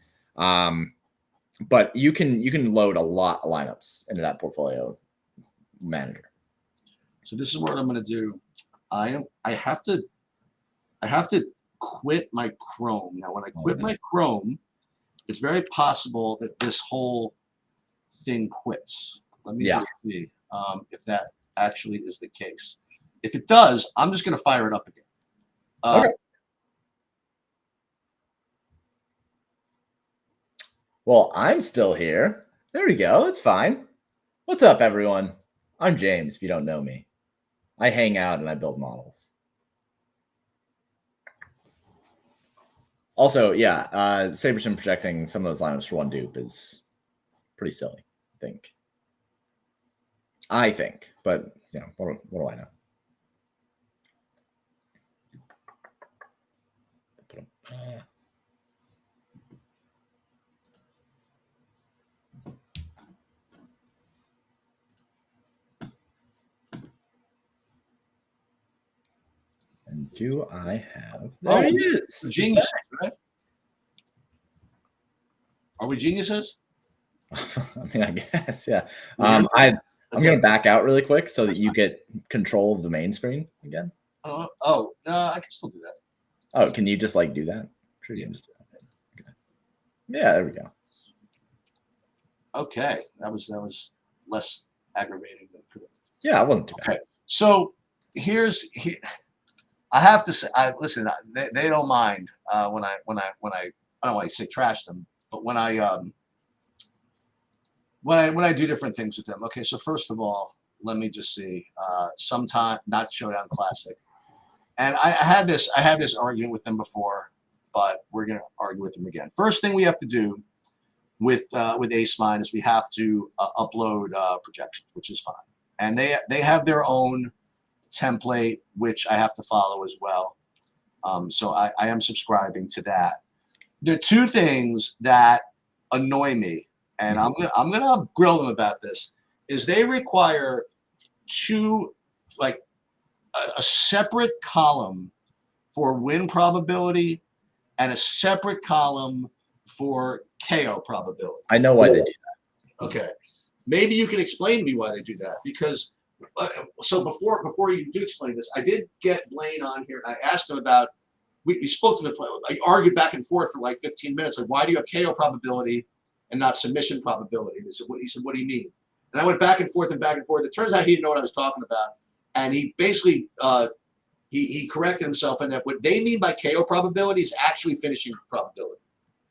S2: But you can load a lot of lineups into that portfolio manager.
S1: So this is what I'm going to do. I have to quit my Chrome. Now, when I quit my Chrome, it's very possible that this whole thing quits. Let me just see if that actually is the case. If it does, I'm just going to fire it up again.
S2: Okay. Well, I'm still here. There we go. That's fine. What's up, everyone? I'm James, if you don't know me. I hang out and I build models. Also, yeah, Saberson projecting some of those lineups for one dupe is pretty silly, I think. But, you know, what do I know? And do I have? There he is.
S1: Genius, right? Are we geniuses?
S2: I mean, I guess, yeah. I'm going to back out really quick so that you get control of the main screen again.
S1: No, I can still do that.
S2: Oh, can you just like do that? Sure, you can just do that. Okay. Yeah, there we go.
S1: Okay, that was less aggravating than could.
S2: Yeah, it wasn't too bad.
S1: Okay, so I have to say, listen. They don't mind when I don't want to say trash them, but when I do different things with them. Okay, so first of all, let me just see. Sometime not Showdown Classic, and I had this argument with them before, but we're gonna argue with them again. First thing we have to do with Ace Mine is we have to upload projections, which is fine, and they have their own template which I have to follow as well. So I am subscribing to that. There are two things that annoy me, and I'm gonna grill them about this. Is they require two, like a separate column for win probability and a separate column for KO probability.
S2: I know why they do that.
S1: Okay, maybe you can explain to me why they do that, because so before you do explain this, I did get Blaine on here and I asked him about. We spoke to him. I argued back and forth for like 15 minutes. Like, why do you have KO probability and not submission probability? He said, what do you mean? And I went back and forth and back and forth. It turns out he didn't know what I was talking about, and he basically he corrected himself in that what they mean by KO probability is actually finishing probability.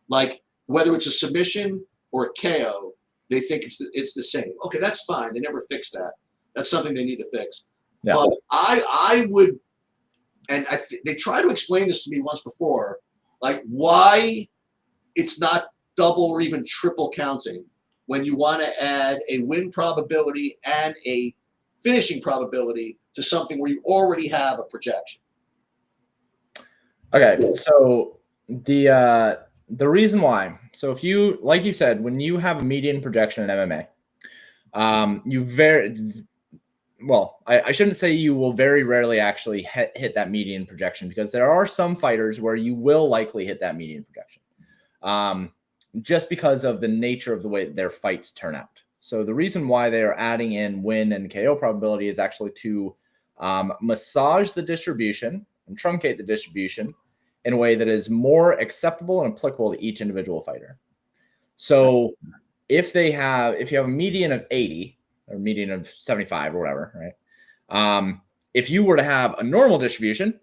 S1: Like whether it's a submission or a KO, they think it's the same. Okay, that's fine. They never fixed that. That's something they need to fix. Yeah. But I would, and they tried to explain this to me once before, like why it's not double or even triple counting when you want to add a win probability and a finishing probability to something where you already have a projection.
S2: Okay, so the reason why, so if you, like you said, when you have a median projection in MMA, I shouldn't say you will very rarely actually hit that median projection, because there are some fighters where you will likely hit that median projection, just because of the nature of the way their fights turn out. So the reason why they are adding in win and KO probability is actually to massage the distribution and truncate the distribution in a way that is more acceptable and applicable to each individual fighter. So if you have a median of 80 or median of 75 or whatever, right? If you were to have a normal distribution,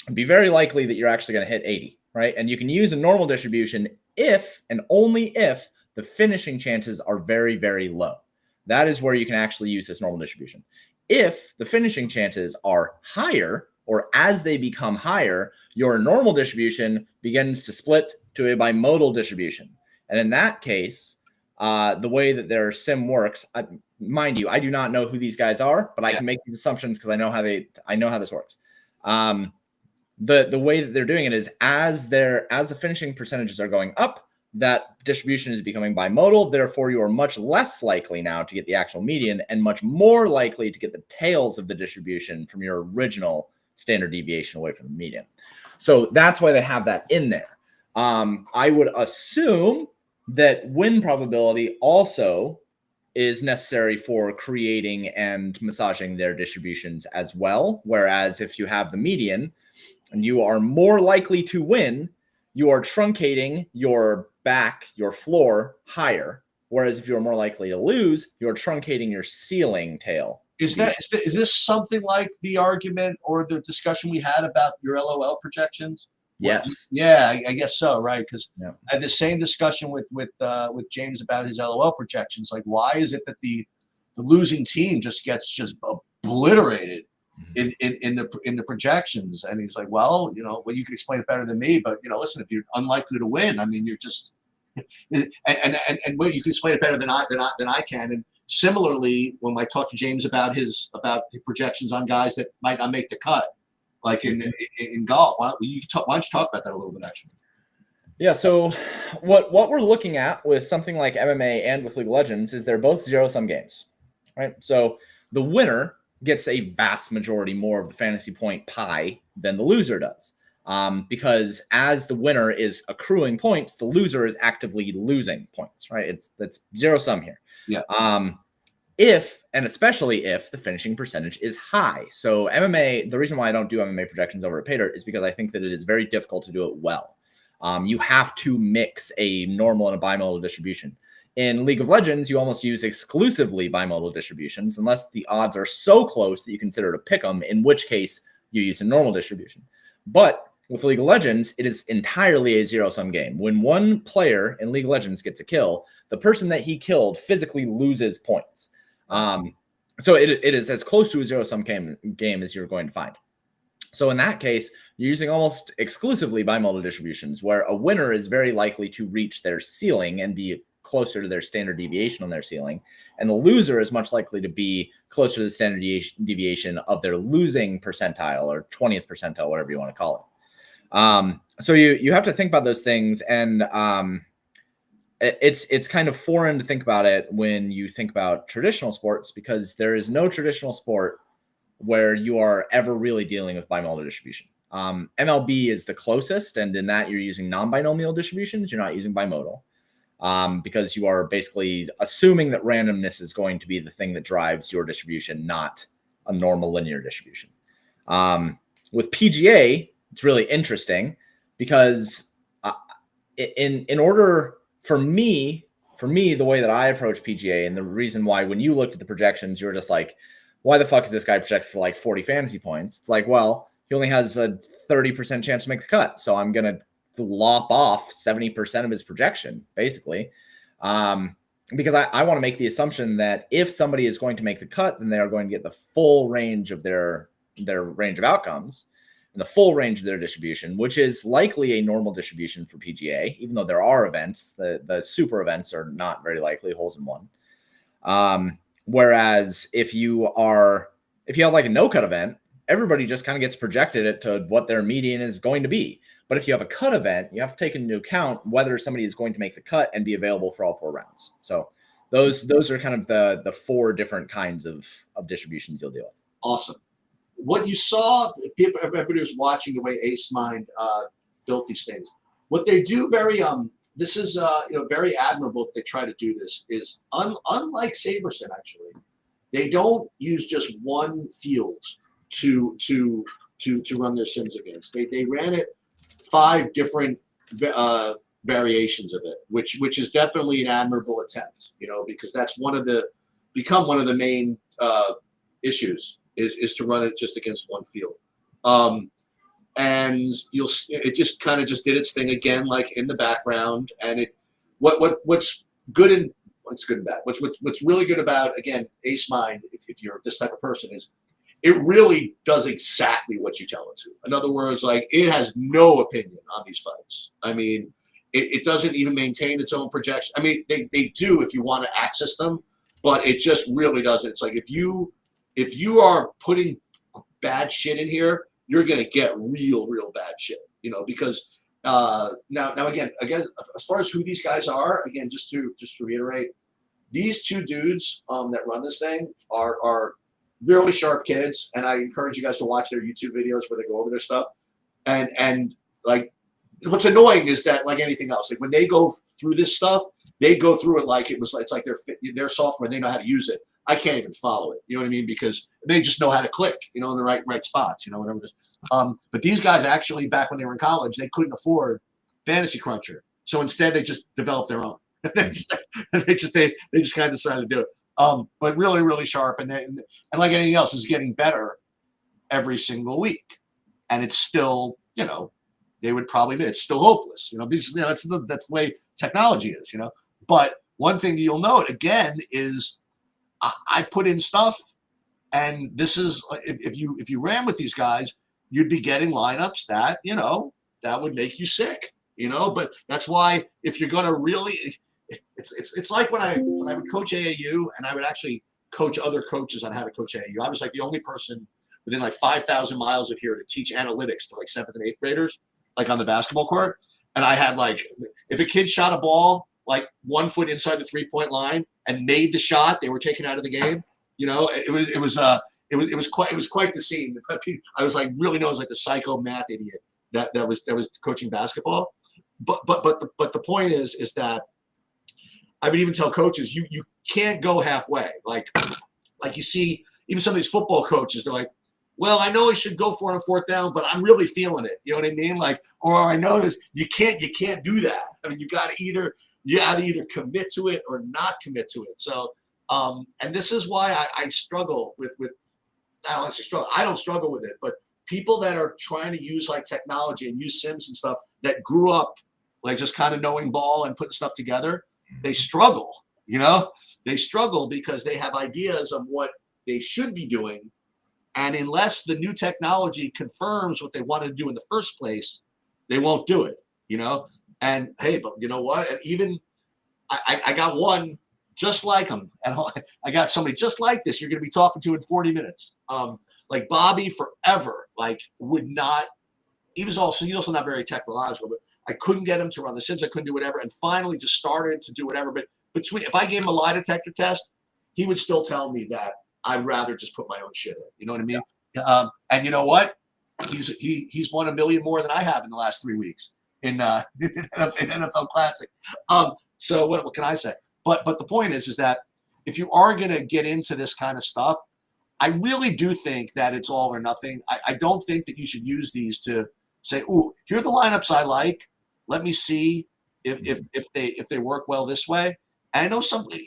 S2: it'd be very likely that you're actually going to hit 80, right? And you can use a normal distribution if and only if the finishing chances are very, very low. That is where you can actually use this normal distribution. If the finishing chances are higher, or as they become higher, your normal distribution begins to split to a bimodal distribution. And in that case, the way that their sim works, mind you, I do not know who these guys are, but I can make these assumptions because I know how this works. The way that they're doing it is as the finishing percentages are going up, that distribution is becoming bimodal. Therefore, you are much less likely now to get the actual median and much more likely to get the tails of the distribution from your original standard deviation away from the median. So that's why they have that in there. I would assume that win probability also is necessary for creating and massaging their distributions as well. Whereas if you have the median and you are more likely to win, you are truncating your floor higher. Whereas if you're more likely to lose, you're truncating your ceiling tail.
S1: Is this something like the argument or the discussion we had about your LOL projections?
S2: Yes.
S1: Yeah, I guess so, right? Because I had the same discussion with James about his LOL projections. Like, why is it that the losing team just gets obliterated in the projections? And he's like, well, you can explain it better than me, but listen, if you're unlikely to win, I mean, you're just and well, you can explain it better than I can. And similarly, when I talk to James about the projections on guys that might not make the cut, like in golf, why don't you talk about that a little bit, actually?
S2: Yeah. So what we're looking at with something like MMA and with League of Legends is they're both zero-sum games, right? So the winner gets a vast majority more of the fantasy point pie than the loser does. Because as the winner is accruing points, the loser is actively losing points, right? That's zero sum here.
S1: Yeah.
S2: If, and especially if, the finishing percentage is high. So MMA, the reason why I don't do MMA projections over at Pater is because I think that it is very difficult to do it well. You have to mix a normal and a bimodal distribution. In League of Legends, you almost use exclusively bimodal distributions unless the odds are so close that you consider it a pick 'em, in which case you use a normal distribution. But with League of Legends, it is entirely a zero-sum game. When one player in League of Legends gets a kill, the person that he killed physically loses points. So it is as close to a zero-sum game as you're going to find. So in that case, you're using almost exclusively bimodal distributions, where a winner is very likely to reach their ceiling and be closer to their standard deviation on their ceiling, and the loser is much likely to be closer to the standard deviation of their losing percentile or 20th percentile, whatever you want to call it. So you have to think about those things, and it's kind of foreign to think about it when you think about traditional sports, because there is no traditional sport where you are ever really dealing with bimodal distribution. MLB is the closest, and in that you're using non-binomial distributions. You're not using bimodal. Because you are basically assuming that randomness is going to be the thing that drives your distribution, not a normal linear distribution. With PGA, it's really interesting because in order for me, the way that I approach PGA, and the reason why when you looked at the projections, you were just like, why the fuck is this guy projected for like 40 fantasy points? It's like, well, he only has a 30% chance to make the cut, so I'm going to lop off 70% of his projection, basically, because I want to make the assumption that if somebody is going to make the cut, then they are going to get the full range of their range of outcomes and the full range of their distribution, which is likely a normal distribution for PGA, even though there are events. The super events are not very likely holes in one. Whereas if you have like a no cut event, everybody just kind of gets projected it to what their median is going to be. But if you have a cut event, you have to take into account whether somebody is going to make the cut and be available for all 4 rounds. So those are kind of the 4 different kinds of distributions you'll deal with.
S1: Awesome. What you saw, everybody was watching the way Ace Mind built these things. What they do very this is very admirable that they try to do this, is unlike Saberson, actually, they don't use just one field to run their sims against. They ran it 5 different variations of it, which is definitely an admirable attempt, because that's become one of the main issues is to run it just against one field. And it just kind of just did its thing again, like in the background. And what's good and bad. What's really good about, again, Ace Mind, if you're this type of person, is it really does exactly what you tell it to. In other words, like, it has no opinion on these fights. I mean, it doesn't even maintain its own projection. I mean, they do if you want to access them, but it just really doesn't. It's like if you are putting bad shit in here, you're gonna get real bad shit. Because now again, as far as who these guys are, again, just to reiterate, these 2 dudes that run this thing are really sharp kids, and I encourage you guys to watch their YouTube videos where they go over their stuff. And like, what's annoying is that, like anything else, like when they go through this stuff, they go through it like it's like their software. They know how to use it. I can't even follow it. You know what I mean? Because they just know how to click, in the right spots. Whatever it is. But these guys actually, back when they were in college, they couldn't afford Fantasy Cruncher, so instead they just developed their own. they just kind of decided to do it. But really sharp, and like anything else, is getting better every single week, and it's still, they would probably be, it's still hopeless, because that's the way technology is, But one thing that you'll note again is I put in stuff, and this is, if you ran with these guys, you'd be getting lineups that that would make you sick, But that's why, if you're gonna really, it's like when I would coach AAU, and I would actually coach other coaches on how to coach AAU. I was like the only person within like 5,000 miles of here to teach analytics to like 7th and 8th graders, like on the basketball court. And I had, like, if a kid shot a ball like 1 foot inside the 3-point line and made the shot, they were taken out of the game. It was quite the scene. I was like, really known as like the psycho math idiot that was coaching basketball. But the point is that I would even tell coaches, you can't go halfway. Like you see, even some of these football coaches, they're like, well, I know I should go for it on 4th down, but I'm really feeling it. You know what I mean? Like, or I know this, you can't do that. I mean, you got to either you gotta either commit to it or not commit to it. So, and this is why I struggle with. I don't actually struggle. I don't struggle with it, but people that are trying to use like technology and use Sims and stuff that grew up like just kind of knowing ball and putting stuff together, they struggle. They struggle because they have ideas of what they should be doing, and unless the new technology confirms what they wanted to do in the first place, they won't do it. And hey, but you know what? And even I got one just like him, and I got somebody just like this. You're going to be talking to in 40 minutes. Like Bobby forever, like would not. He's also not very technological, but I couldn't get him to run the Sims. I couldn't do whatever, and finally just started to do whatever. But if I gave him a lie detector test, he would still tell me that I'd rather just put my own shit in. You know what I mean? Yeah. And you know what? He's won $1 million more than I have in the last 3 weeks in NFL Classic. So what can I say? But the point is that if you are going to get into this kind of stuff, I really do think that it's all or nothing. I don't think that you should use these to say, "Ooh, here are the lineups I like. Let me see if they work well this way." And I know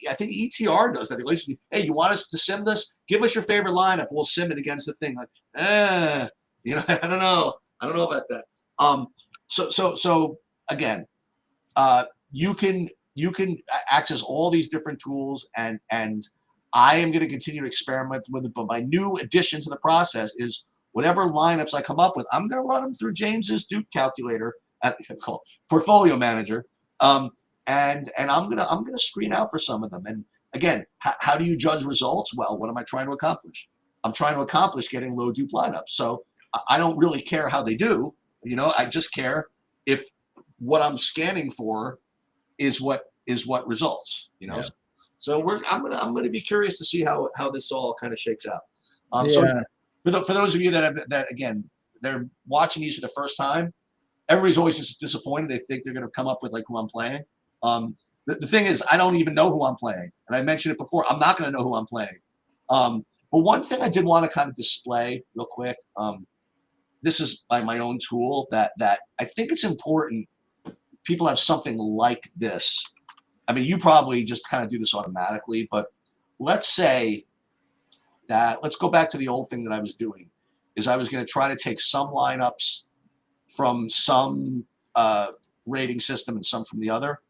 S1: I think ETR does that. They listen, hey, you want us to sim this? Give us your favorite lineup. We'll sim it against the thing. Like, I don't know. I don't know about that. So again, you can access all these different tools, and I am going to continue to experiment with it. But my new addition to the process is whatever lineups I come up with, I'm going to run them through James's Duke calculator called Portfolio Manager. And I'm gonna screen out for some of them. And again, how do you judge results? Well, what am I trying to accomplish? I'm trying to accomplish getting low dupe lineups. So I don't really care how they do. I just care if what I'm scanning for is what results.
S2: Yeah.
S1: So I'm gonna be curious to see how this all kind of shakes out.
S2: Yeah.
S1: So for those of you that again they're watching these for the first time, everybody's always just disappointed. They think they're gonna come up with like who I'm playing. The thing is, I don't even know who I'm playing. And I mentioned it before, I'm not going to know who I'm playing. But one thing I did want to kind of display real quick, this is my own tool that I think it's important people have something like this. I mean, you probably just kind of do this automatically, but let's say that, let's go back to the old thing that I was doing, is I was going to try to take some lineups from some rating system and some from the other.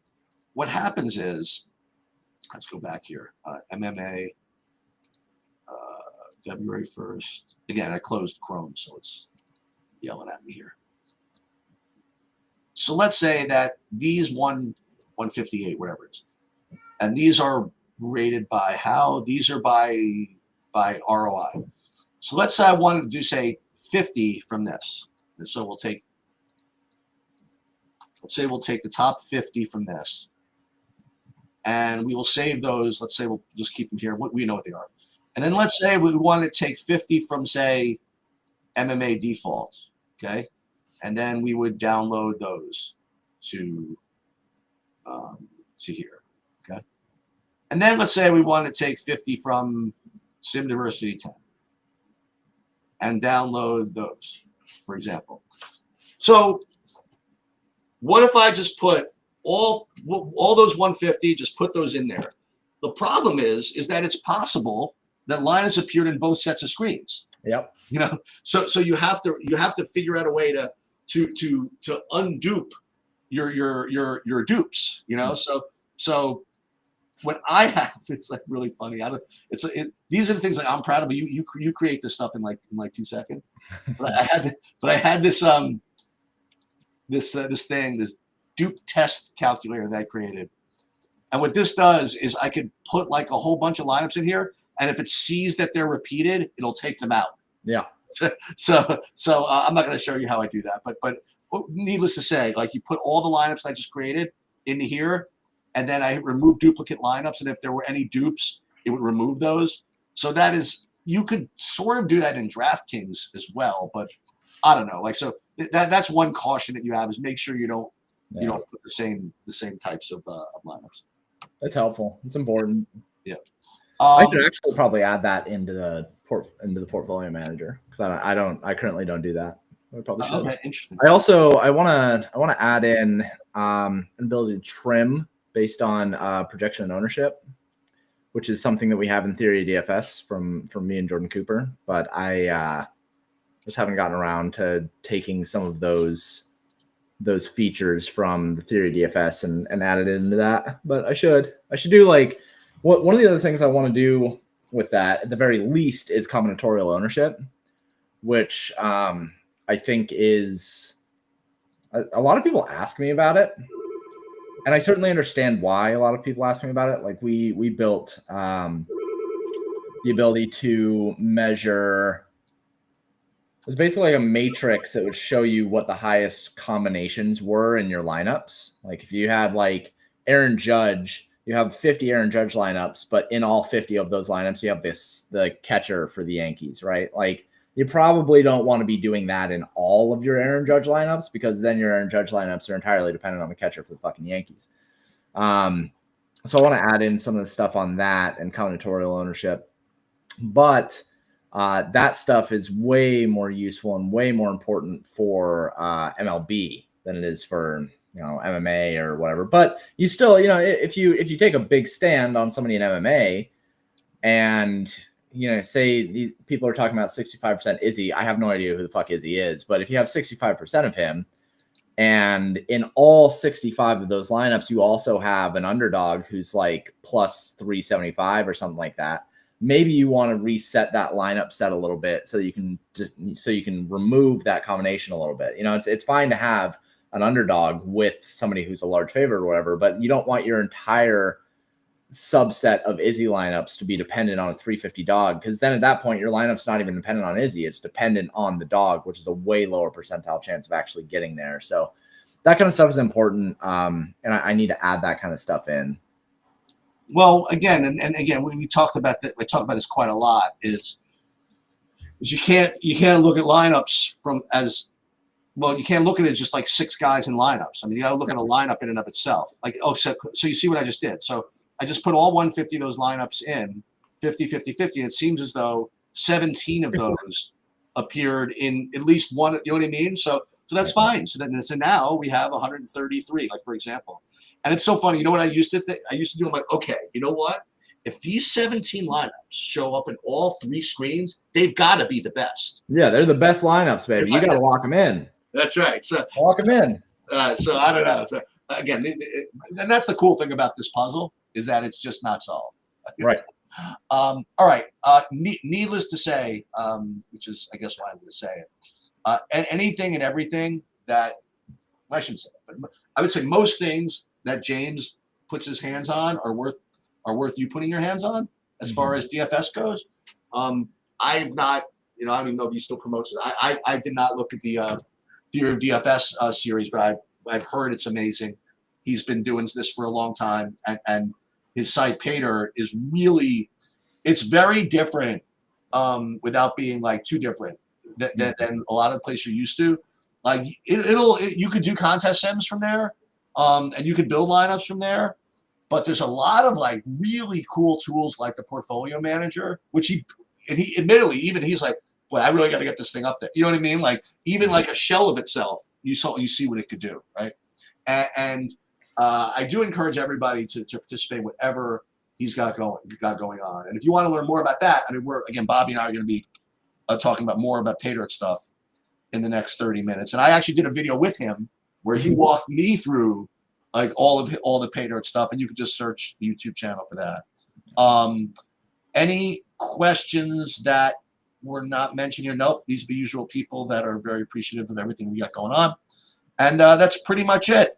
S1: What happens is, let's go back here, MMA, February 1st. Again, I closed Chrome, so it's yelling at me here. So let's say that these 158, whatever it is, and these are rated by how? These are by ROI. So let's say I wanted to do, say, 50 from this. And so let's say we'll take the top 50 from this. And we will save those. Let's say we'll just keep them here. We know what they are. And then let's say we want to take 50 from, say, MMA default, okay? And then we would download those to here, okay? And then let's say we want to take 50 from Sim Diversity 10 and download those, for example. So what if I just put all those 150, just put those in there? The problem is that it's possible that lineups appeared in both sets of screens.
S2: Yep.
S1: So you have to figure out a way to undupe your dupes. So when I have, it's like really funny. These are the things like I'm proud of. But you create this stuff in like 2 seconds. But I had this this dupe test calculator that I created. And what this does is I could put like a whole bunch of lineups in here, and if it sees that they're repeated, it'll take them out.
S2: Yeah.
S1: So I'm not going to show you how I do that, but needless to say, like you put all the lineups I just created into here, and then I remove duplicate lineups, and if there were any dupes, it would remove those. So that is, you could sort of do that in DraftKings as well, but I don't know. Like, so that's one caution that you have, is make sure you don't put the same types of lineups.
S2: That's helpful. It's important.
S1: Yeah.
S2: I should actually probably add that into the portfolio manager, because I currently don't do that. I probably should.
S1: Okay, interesting.
S2: I want to add in an ability to trim based on projection and ownership, which is something that we have in Theory DFS from me and Jordan Cooper. But I just haven't gotten around to taking some of those features from the Theory DFS and added it into that. But I should do like one of the other things I want to do with that at the very least is combinatorial ownership, which I think is a lot of people ask me about it. And I certainly understand why a lot of people ask me about it. Like we built the ability to measure. It was basically like a matrix that would show you what the highest combinations were in your lineups. Like if you had like Aaron Judge, you have 50 Aaron Judge lineups, but in all 50 of those lineups, you have the catcher for the Yankees, right? Like you probably don't want to be doing that in all of your Aaron Judge lineups, because then your Aaron Judge lineups are entirely dependent on the catcher for the fucking Yankees. So I want to add in some of the stuff on that and combinatorial ownership, but that stuff is way more useful and way more important for MLB than it is for MMA or whatever. But you still, if you take a big stand on somebody in MMA and say these people are talking about 65% Izzy, I have no idea who the fuck Izzy is, but if you have 65% of him, and in all 65 of those lineups, you also have an underdog who's like plus 375 or something like that. Maybe you want to reset that lineup set a little bit so you can remove that combination a little bit. It's fine to have an underdog with somebody who's a large favorite or whatever, but you don't want your entire subset of Izzy lineups to be dependent on a 350 dog, because then at that point your lineup's not even dependent on Izzy, it's dependent on the dog, which is a way lower percentile chance of actually getting there. So that kind of stuff is important, and I need to add that kind of stuff in.
S1: Well, again, and again, we talked about that. We talked about this quite a lot. Is you can't look at lineups from as well. You can't look at it just like 6 guys in lineups. I mean, you got to look at a lineup in and of itself. Like, so you see what I just did. So I just put all 150 of those lineups in 50, 50, 50. It seems as though 17 of those appeared in at least one. You know what I mean? So that's fine. So now we have 133, like, for example. And it's so funny. You know what I used to think? I used to do, I'm like, okay, you know what? If these 17 lineups show up in all 3 screens, they've got to be the best.
S2: Yeah, they're the best lineups, baby. You got to lock them in.
S1: That's right. So
S2: lock them in.
S1: So I don't know. So, again, and that's the cool thing about this puzzle is that it's just not solved.
S2: Right.
S1: All right. Needless to say, which is, I guess, why I'm going to say it. And anything and everything that I shouldn't say, but I would say most things that James puts his hands on are worth you putting your hands on as far as DFS goes. I've not, I don't even know if he still promotes it. I did not look at the Theory of DFS series, but I've heard it's amazing. He's been doing this for a long time, and his site Pater is really, it's very different, without being like too different than a lot of the places you're used to. Like you could do contest sims from there, and you could build lineups from there. But there's a lot of like really cool tools like the Portfolio Manager, which he admittedly, even he's like, boy, I really got to get this thing up there. You know what I mean? Like even like a shell of itself, you see what it could do, right? And I do encourage everybody to participate in whatever he's got going on. And if you want to learn more about that, I mean, Bobby and I are going to be talking about more about Patriot stuff in the next 30 minutes. And I actually did a video with him where he walked me through like all the Patriot stuff, and you could just search the YouTube channel for that. Any questions that were not mentioned here? Nope. These are the usual people that are very appreciative of everything we got going on. And that's pretty much it.